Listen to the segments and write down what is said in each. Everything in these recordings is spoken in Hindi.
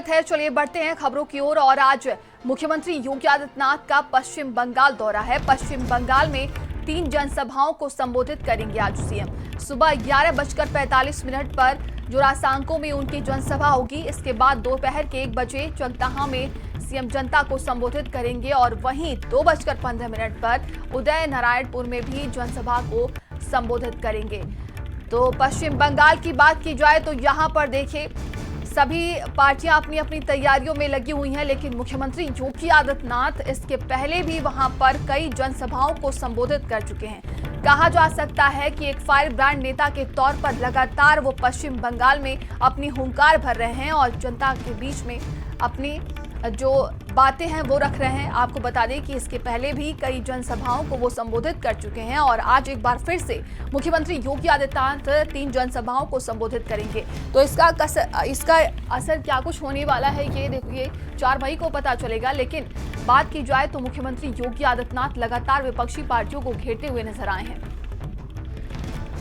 स्वागत है। चलिए बढ़ते हैं खबरों की ओर। और आज मुख्यमंत्री योगी आदित्यनाथ का पश्चिम बंगाल दौरा है। पश्चिम बंगाल में 3 जनसभाओं को संबोधित करेंगे आज सीएम। सुबह 11:45 पर जोरासांको में उनकी जनसभा होगी। इसके बाद दोपहर के 1 बजे जगदहा में सीएम जनता को संबोधित करेंगे और वहीं 2:15 पर उदय नारायणपुर में भी जनसभा को संबोधित करेंगे। तो पश्चिम बंगाल की बात की जाए तो यहाँ पर देखिए सभी पार्टियां अपनी अपनी तैयारियों में लगी हुई हैं, लेकिन मुख्यमंत्री योगी आदित्यनाथ इसके पहले भी वहां पर कई जनसभाओं को संबोधित कर चुके हैं। कहा जा सकता है कि एक फायर ब्रांड नेता के तौर पर लगातार वो पश्चिम बंगाल में अपनी हुंकार भर रहे हैं और जनता के बीच में अपनी जो बातें हैं वो रख रहे हैं। आपको बता दें कि इसके पहले भी कई जनसभाओं को वो संबोधित कर चुके हैं और आज एक बार फिर से मुख्यमंत्री योगी आदित्यनाथ 3 जनसभाओं को संबोधित करेंगे। तो इसका असर क्या कुछ होने वाला है ये देखिए 4 मई को पता चलेगा। लेकिन बात की जाए तो मुख्यमंत्री योगी आदित्यनाथ लगातार विपक्षी पार्टियों को घेरते हुए नजर आए हैं।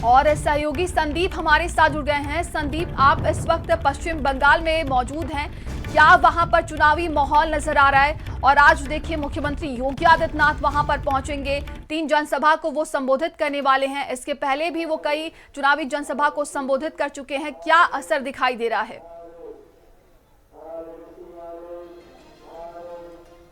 और सहयोगी संदीप हमारे साथ जुड़ गए हैं। संदीप, आप इस वक्त पश्चिम बंगाल में मौजूद हैं, क्या वहां पर चुनावी माहौल नजर आ रहा है? और आज देखिए मुख्यमंत्री योगी आदित्यनाथ वहां पर पहुंचेंगे, 3 जनसभा को वो संबोधित करने वाले हैं। इसके पहले भी वो कई चुनावी जनसभा को संबोधित कर चुके हैं। क्या असर दिखाई दे रहा है?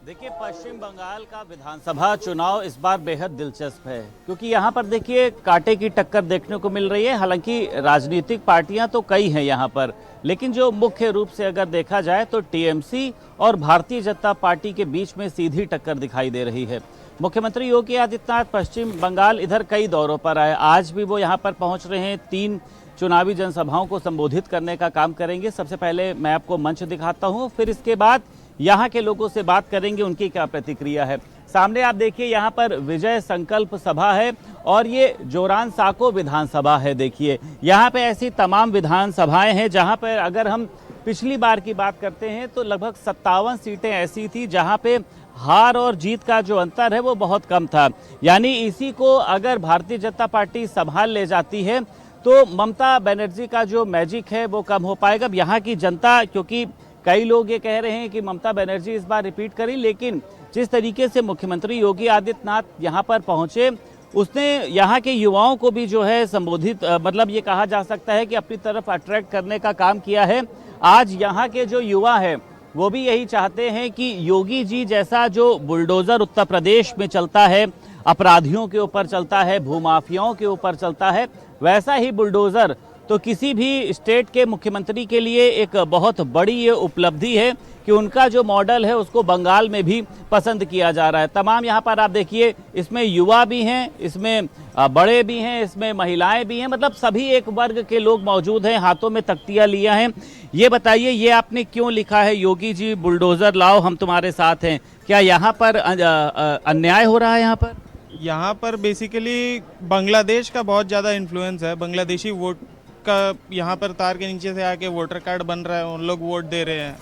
देखिए, पश्चिम बंगाल का विधानसभा चुनाव इस बार बेहद दिलचस्प है क्योंकि यहाँ पर देखिए कांटे की टक्कर देखने को मिल रही है। हालांकि राजनीतिक पार्टियां तो कई हैं यहाँ पर, लेकिन जो मुख्य रूप से अगर देखा जाए तो टीएमसी और भारतीय जनता पार्टी के बीच में सीधी टक्कर दिखाई दे रही है। मुख्यमंत्री योगी आदित्यनाथ पश्चिम बंगाल इधर कई दौरों पर आए, आज भी वो यहाँ पर पहुँच रहे हैं। 3 चुनावी जनसभाओं को संबोधित करने का काम करेंगे। सबसे पहले मैं आपको मंच दिखाता हूँ, फिर इसके बाद यहाँ के लोगों से बात करेंगे, उनकी क्या प्रतिक्रिया है। सामने आप देखिए यहाँ पर विजय संकल्प सभा है और ये जोरासांको विधानसभा है। देखिए यहाँ पे ऐसी तमाम विधानसभाएं हैं जहाँ पर अगर हम पिछली बार की बात करते हैं तो लगभग 57 सीटें ऐसी थी जहाँ पे हार और जीत का जो अंतर है वो बहुत कम था। यानी इसी को अगर भारतीय जनता पार्टी संभाल ले जाती है तो ममता बनर्जी का जो मैजिक है वो कम हो पाएगा। अब यहाँ की जनता, क्योंकि कई लोग ये कह रहे हैं कि ममता बनर्जी इस बार रिपीट करी, लेकिन जिस तरीके से मुख्यमंत्री योगी आदित्यनाथ यहाँ पर पहुँचे उसने यहाँ के युवाओं को भी जो है संबोधित मतलब ये कहा जा सकता है कि अपनी तरफ अट्रैक्ट करने का काम किया है। आज यहाँ के जो युवा है वो भी यही चाहते हैं कि योगी जी जैसा जो बुलडोज़र उत्तर प्रदेश में चलता है, अपराधियों के ऊपर चलता है, भूमाफियाओं के ऊपर चलता है, वैसा ही बुलडोज़र तो किसी भी स्टेट के मुख्यमंत्री के लिए एक बहुत बड़ी ये उपलब्धि है कि उनका जो मॉडल है उसको बंगाल में भी पसंद किया जा रहा है। तमाम यहाँ पर आप देखिए, इसमें युवा भी हैं, इसमें बड़े भी हैं, इसमें महिलाएं भी हैं, मतलब सभी एक वर्ग के लोग मौजूद हैं, हाथों में तख्तियाँ लिया हैं। ये बताइए, ये आपने क्यों लिखा है योगी जी बुलडोज़र लाओ हम तुम्हारे साथ हैं? क्या यहाँ पर अन्याय हो रहा है? यहाँ पर बेसिकली बांग्लादेश का बहुत ज़्यादा इन्फ्लुएंस है। बांग्लादेशी वोट का यहाँ पर तार के नीचे से आके वोटर कार्ड बन रहा है, उन लोग वोट दे रहे हैं,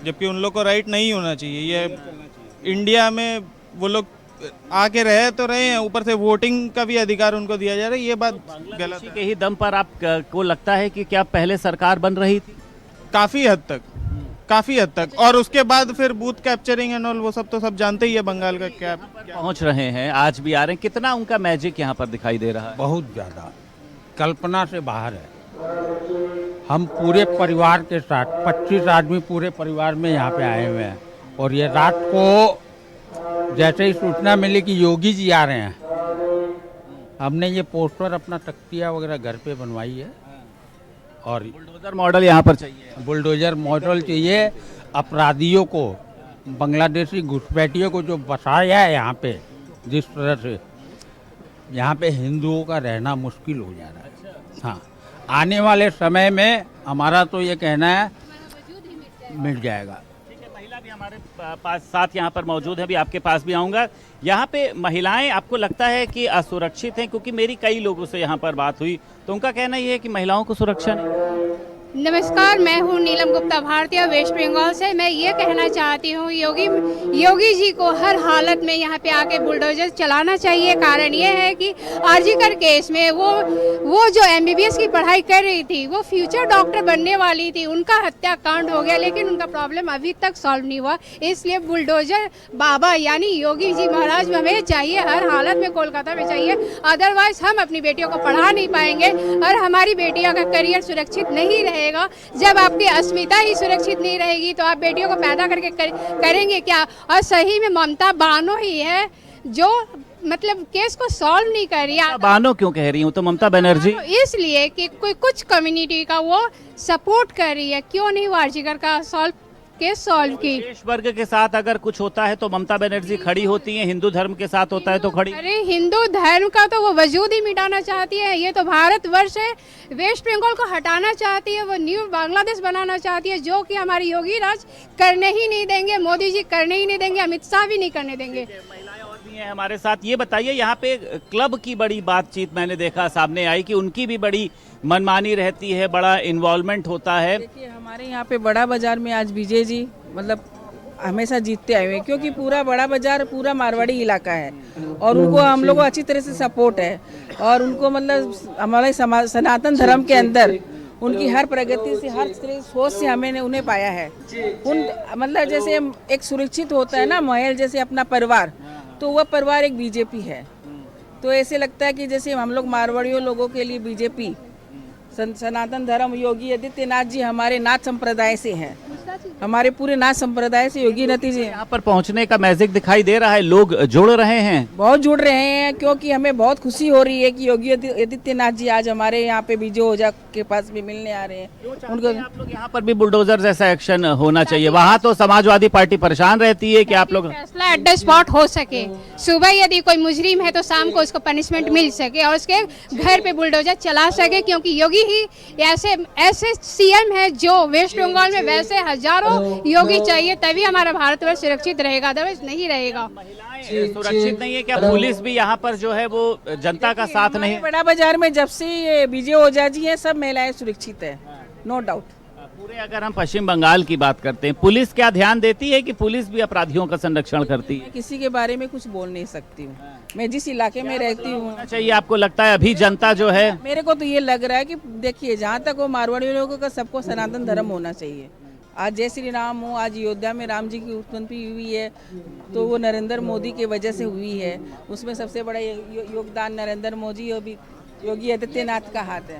जबकि उन लोग को राइट नहीं होना चाहिए। ये इंडिया में वो लोग आके रहे तो रहे हैं, ऊपर से वोटिंग का भी अधिकार उनको दिया जा रहा है। ये बात गलत है। के ही दम पर आपको लगता है कि क्या पहले सरकार बन रही थी? काफ़ी हद तक और उसके बाद फिर बूथ कैप्चरिंग एंड ऑल वो सब तो सब जानते ही है बंगाल का। क्या पहुँच रहे हैं, आज भी आ रहे हैं, कितना उनका मैजिक यहाँ पर दिखाई दे रहा है? बहुत ज़्यादा, कल्पना से बाहर है। हम पूरे परिवार के साथ 25 आदमी पूरे परिवार में यहाँ पे आए हुए हैं और ये रात को जैसे ही सूचना मिली कि योगी जी आ रहे हैं, हमने ये पोस्टर अपना तख्तिया वगैरह घर पे बनवाई है। और बुलडोजर मॉडल यहाँ पर चाहिए, बुलडोजर मॉडल चाहिए। अपराधियों को, बांग्लादेशी घुसपैठियों को जो बसाया है यहाँ पे, जिस तरह से यहाँ पे हिंदुओं का रहना मुश्किल हो जा रहा है। हाँ, आने वाले समय में हमारा तो ये कहना है मिट जाएगा। ठीक है, महिला भी हमारे पास साथ यहाँ पर मौजूद है, भी आपके पास भी आऊँगा। यहाँ पे महिलाएं आपको लगता है कि असुरक्षित हैं? क्योंकि मेरी कई लोगों से यहाँ पर बात हुई तो उनका कहना ये है कि महिलाओं को सुरक्षा नहीं। नमस्कार, मैं हूँ नीलम गुप्ता भारतीय वेस्ट बंगाल से। मैं ये कहना चाहती हूँ योगी जी को हर हालत में यहाँ पे आके बुलडोजर चलाना चाहिए। कारण ये है कि आरजीकर केस में वो जो एमबीबीएस की पढ़ाई कर रही थी, वो फ्यूचर डॉक्टर बनने वाली थी, उनका हत्याकांड हो गया, लेकिन उनका प्रॉब्लम अभी तक सॉल्व नहीं हुआ। इसलिए बुलडोजर बाबा यानी योगी जी महाराज हमें चाहिए, हर हालत में कोलकाता में चाहिए। अदरवाइज हम अपनी बेटियों को पढ़ा नहीं पाएंगे और हमारी बेटियों का करियर सुरक्षित नहीं रहेगा। जब आपकी अस्मिता ही सुरक्षित नहीं रहेगी तो आप बेटियों को पैदा करके करेंगे क्या? और सही में ममता बानो ही है जो मतलब केस को सॉल्व नहीं कर रही है। बानो क्यों कह रही हूँ? तो ममता बनर्जी इसलिए कि कोई कुछ कम्युनिटी का वो सपोर्ट कर रही है। क्यों नहीं वो आरजीकर का केस सॉल्व की? विशेष वर्ग के साथ अगर कुछ होता है तो ममता बनर्जी खड़ी होती हैं, हिंदू धर्म के साथ होता है तो खड़ी। अरे हिंदू धर्म का तो वो वजूद ही मिटाना चाहती है। ये तो भारतवर्ष है, वेस्ट बंगाल को हटाना चाहती है, वो न्यू बांग्लादेश बनाना चाहती है, जो कि हमारे योगी राज करने ही नहीं देंगे, मोदी जी करने ही नहीं देंगे, अमित शाह भी नहीं करने देंगे। महिलाएं और भी हैं हमारे साथ। ये बताइए, यहाँ पे क्लब की बड़ी बातचीत मैंने देखा सामने आई कि उनकी भी बड़ी मनमानी रहती है, बड़ा इन्वॉल्वमेंट होता है। देखिए हमारे यहाँ पे बड़ा बाजार में आज विजय जी मतलब हमेशा जीतते आए हुए हैं, क्योंकि पूरा बड़ा बाजार पूरा मारवाड़ी इलाका है और उनको हम लोग को अच्छी तरह से सपोर्ट है और उनको मतलब हमारे सनातन धर्म के अंदर उनकी हर प्रगति से, हर तरह सोच से हमें उन्हें पाया है। उन मतलब जैसे एक सुरक्षित होता है ना महल, जैसे अपना परिवार, तो वह परिवार एक बीजेपी है। तो ऐसे लगता है कि जैसे हम लोग मारवाड़ियों लोगों के लिए बीजेपी, सनातन धर्म, योगी आदित्यनाथ जी हमारे नाथ संप्रदाय से हैं, हमारे पूरे नाथ संप्रदाय से योगी नतीजे। यहाँ पर पहुँचने का मैजिक दिखाई दे रहा है, लोग जुड़ रहे हैं, बहुत जुड़ रहे हैं, क्योंकि हमें बहुत खुशी हो रही है कि योगी आदित्यनाथ जी आज हमारे यहाँ पे विजय ओझा के पास भी मिलने आ रहे हैं। उनको आप लोग यहाँ पर भी बुलडोजर जैसा एक्शन होना चाहिए। वहाँ तो समाजवादी पार्टी परेशान रहती है कि आप लोग फैसला एट द स्पॉट हो सके। सुबह यदि कोई मुजरिम है तो शाम को उसको पनिशमेंट मिल सके और उसके घर पे बुलडोजर चला सके, क्योंकि योगी ही ऐसे सीएम है जो वेस्ट बंगाल में वैसे हजारों योगी चाहिए, तभी हमारा भारतवर्ष सुरक्षित रहेगा, अदरवाइज नहीं रहेगा। सुरक्षित नहीं है क्या? पुलिस भी यहाँ पर जो है वो जनता का साथ नहीं। बड़ा बाजार में जब से ये विजय ओझा जी है, सब महिलाएं सुरक्षित है, नो डाउट। पूरे अगर हम पश्चिम बंगाल की बात करते हैं, पुलिस क्या ध्यान देती है कि पुलिस भी अपराधियों का संरक्षण करती है? किसी के बारे में कुछ बोल नहीं सकती हूँ, मैं जिस इलाके में रहती हूँ। चाहिए आपको लगता है अभी जनता जो है, मेरे को तो ये लग रहा है कि देखिए जहाँ तक वो मारवाड़ी लोगों का सबको सनातन धर्म होना चाहिए। आज जय श्री राम हो, आज अयोध्या में राम जी की उत्पत्ति हुई है तो वो नरेंद्र मोदी की वजह से हुई है। उसमें सबसे बड़ा योगदान नरेंद्र मोदी और भी योगी आदित्यनाथ का हाथ है।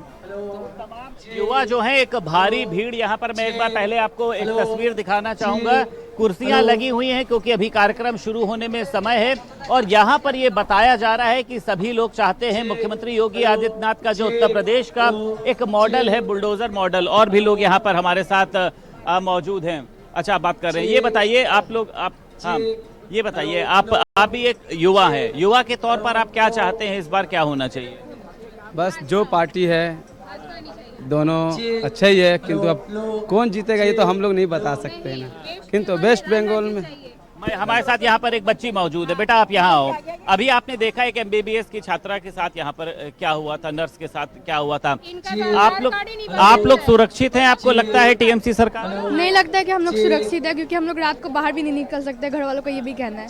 युवा जो है, एक भारी भीड़ यहाँ पर, मैं एक बार पहले आपको एक तस्वीर दिखाना चाहूंगा। कुर्सियां लगी हुई हैं क्योंकि अभी कार्यक्रम शुरू होने में समय है और यहाँ पर ये बताया जा रहा है कि सभी लोग चाहते हैं मुख्यमंत्री योगी आदित्यनाथ का जो उत्तर प्रदेश का एक मॉडल है, बुलडोजर मॉडल। और भी लोग यहाँ पर हमारे साथ मौजूद हैं। अच्छा, बात कर रहे हैं। ये बताइए आप लोग, हाँ ये बताइए, आप भी एक युवा हैं, युवा के तौर पर आप क्या चाहते हैं, इस बार क्या होना चाहिए? बस जो पार्टी है दोनों अच्छा ही है, किंतु अब कौन जीतेगा ये तो हम लोग नहीं बता सकते हैं ना। किंतु वेस्ट बंगाल में हमारे साथ यहाँ पर एक बच्ची मौजूद है। बेटा आप यहाँ आओ। अभी आपने देखा एक एमबीबीएस की छात्रा के साथ यहाँ पर क्या हुआ था, नर्स के साथ क्या हुआ था। आप लोग सुरक्षित हैं? आपको लगता है टीएमसी सरकार? नहीं लगता है कि हम लोग सुरक्षित है, क्योंकि हम लोग रात को बाहर भी नहीं निकल सकते, घर वालों का ये भी कहना है।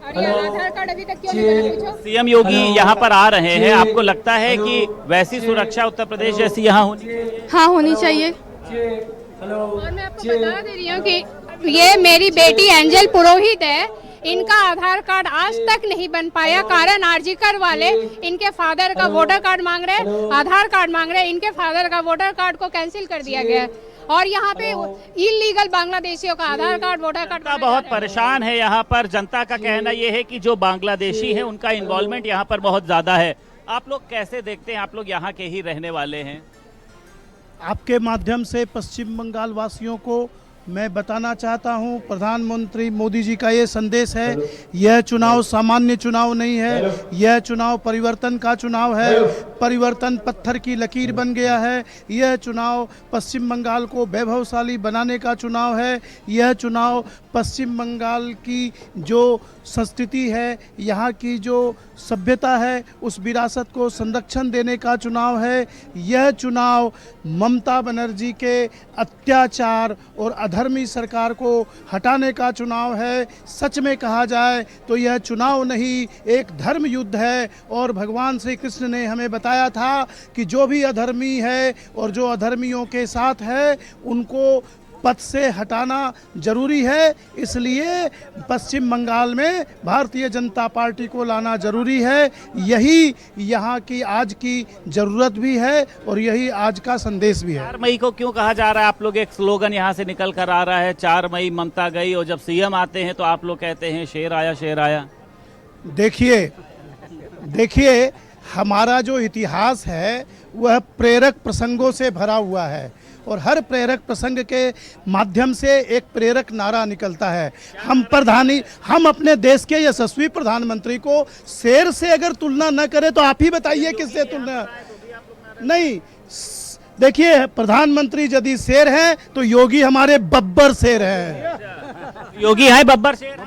आधार कार्ड अभी तक क्यों नहीं बना? सीएम योगी यहाँ पर आ रहे हैं, आपको लगता है कि वैसी सुरक्षा उत्तर प्रदेश जैसी यहाँ होनी चाहिए? हाँ, होनी चाहिए। और मैं आपको बता दे रही हूँ कि ये मेरी बेटी एंजल पुरोहित है, इनका आधार कार्ड आज तक नहीं बन पाया। कारण आरजीकर वाले इनके फादर का वोटर कार्ड मांग रहे, आधार कार्ड मांग रहे, इनके फादर का वोटर कार्ड को कैंसिल कर दिया गया और यहाँ पे इलीगल बांग्लादेशियों का आधार कार्ड, वोटर कार्ड बहुत परेशान है। यहाँ पर जनता का कहना यह है कि जो बांग्लादेशी है उनका इन्वॉल्वमेंट यहाँ पर बहुत ज्यादा है। आप लोग कैसे देखते हैं? आप लोग यहाँ के ही रहने वाले हैं। आपके माध्यम से पश्चिम बंगाल वासियों को मैं बताना चाहता हूं, प्रधानमंत्री मोदी जी का ये संदेश है, यह चुनाव सामान्य चुनाव नहीं है, यह चुनाव परिवर्तन का चुनाव है। परिवर्तन पत्थर की लकीर बन गया है। यह चुनाव पश्चिम बंगाल को वैभवशाली बनाने का चुनाव है। यह चुनाव पश्चिम बंगाल की जो संस्कृति है, यहाँ की जो सभ्यता है, उस विरासत को संरक्षण देने का चुनाव है। यह चुनाव ममता बनर्जी के अत्याचार और अधर्मी सरकार को हटाने का चुनाव है। सच में कहा जाए तो यह चुनाव नहीं, एक धर्म युद्ध है। और भगवान श्री कृष्ण ने हमें बताया था कि जो भी अधर्मी है और जो अधर्मियों के साथ है, उनको पद से हटाना जरूरी है। इसलिए पश्चिम बंगाल में भारतीय जनता पार्टी को लाना जरूरी है। यही यहाँ की आज की ज़रूरत भी है और यही आज का संदेश भी है। 4 मई को क्यों कहा जा रहा है? आप लोग एक स्लोगन यहाँ से निकल कर आ रहा है, 4 मई ममता गई, और जब सीएम आते हैं तो आप लोग कहते हैं शेर आया शेर आया। देखिए हमारा जो इतिहास है वह प्रेरक प्रसंगों से भरा हुआ है और हर प्रेरक प्रसंग के माध्यम से एक प्रेरक नारा निकलता है। हम अपने देश के यशस्वी प्रधानमंत्री को शेर से अगर तुलना न करें तो आप ही बताइए किससे तुलना। नहीं, देखिए प्रधानमंत्री यदि शेर हैं तो योगी हमारे बब्बर शेर हैं। योगी है बब्बर शेर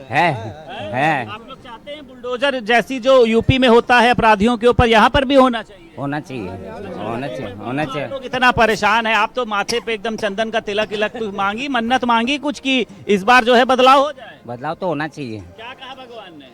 है। आप लोग चाहते हैं बुलडोजर जैसी जो यूपी में होता है अपराधियों के ऊपर, यहाँ पर भी होना चाहिए? होना चाहिए। लोग इतना परेशान है, आप तो माथे पे एकदम चंदन का तिलक मांगी, मन्नत मांगी कुछ की इस बार जो है बदलाव हो जाए। बदलाव तो होना चाहिए। क्या कहा भगवान ने?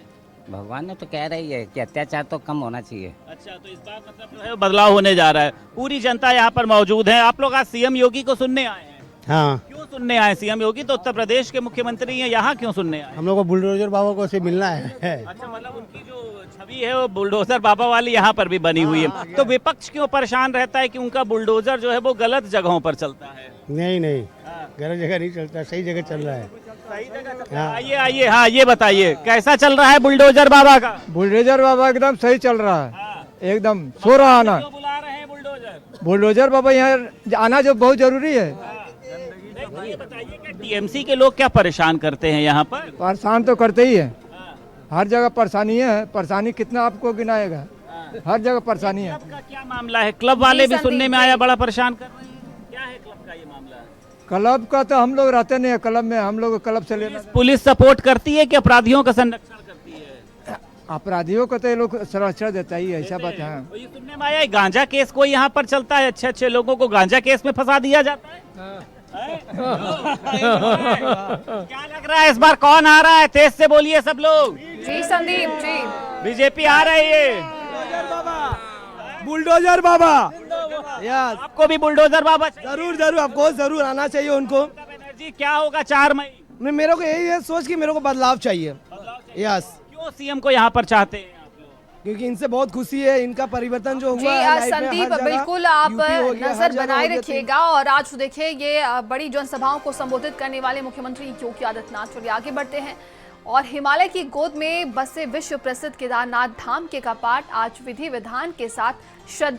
भगवान ने तो कह रही है कि अत्याचार तो कम होना चाहिए। अच्छा, तो इस बार मतलब जो है बदलाव होने जा रहा है। पूरी जनता यहाँ पर मौजूद है। आप लोग आज सीएम योगी को सुनने आए हैं? हाँ। क्यों सुनने आए? सीएम योगी तो उत्तर प्रदेश के मुख्यमंत्री हैं, यहाँ क्यों सुनने आए? हम लोग को बुलडोजर बाबा को से मिलना है। अच्छा, मतलब उनकी जो छवि है वो बुलडोजर बाबा वाली यहाँ पर भी बनी हुई है। तो विपक्ष क्यों परेशान रहता है कि उनका बुलडोजर जो है वो गलत जगहों पर चलता है? नहीं, गलत जगह नहीं चलता, सही जगह चल रहा है। सही जगह चल रहा है। आइए, हाँ ये बताइए कैसा चल रहा है बुलडोजर बाबा का? बुलडोजर बाबा एकदम सही चल रहा है, एकदम सो रहा आना। बुला रहे हैं बुलडोजर बाबा यहाँ आना जो बहुत जरूरी है। ये बताइए कि टीएमसी के लोग क्या परेशान करते हैं यहाँ पर? परेशान तो करते ही है, हर जगह परेशानी है। परेशानी कितना आपको गिनाएगा, हर जगह परेशानी है। क्लब का क्या मामला है? क्लब वाले भी सुनने में आया बड़ा परेशान कर रहे हैं। क्या है क्लब का ये मामला? क्लब का तो हम लोग रहते नहीं है क्लब में, हम लोग क्लब से लेना। पुलिस सपोर्ट करती है कि अपराधियों का संरक्षण करती है? अपराधियों को तो ये लोग संरक्षण देता ही है, ऐसा बात है। ये सुनने में आया गांजा केस कोई यहाँ पर चलता है, अच्छे लोगों को गांजा केस में फंसा दिया जाता है। क्या लग रहा है इस बार कौन आ रहा है? तेज से बोलिए सब लोग। जी संदीप जी, बीजेपी आ रही है। बुलडोजर बाबा यस, आपको भी बुलडोजर बाबा जरूर आपको जरूर आना चाहिए उनको। जी क्या होगा 4 मई? मेरे को यही है सोच कि मेरे को बदलाव चाहिए। यस, क्यों सीएम को यहाँ पर चाहते हैं? क्योंकि इनसे बहुत खुशी है, इनका परिवर्तन जो जी हुआ है संदीप बिल्कुल आप नजर बनाए रखिएगा। और आज देखिए ये बड़ी जनसभाओं को संबोधित करने वाले मुख्यमंत्री योगी आदित्यनाथ चलिए आगे बढ़ते हैं। और हिमालय की गोद में बसे विश्व प्रसिद्ध केदारनाथ धाम के कपाट आज विधि विधान के साथ श्रद्धा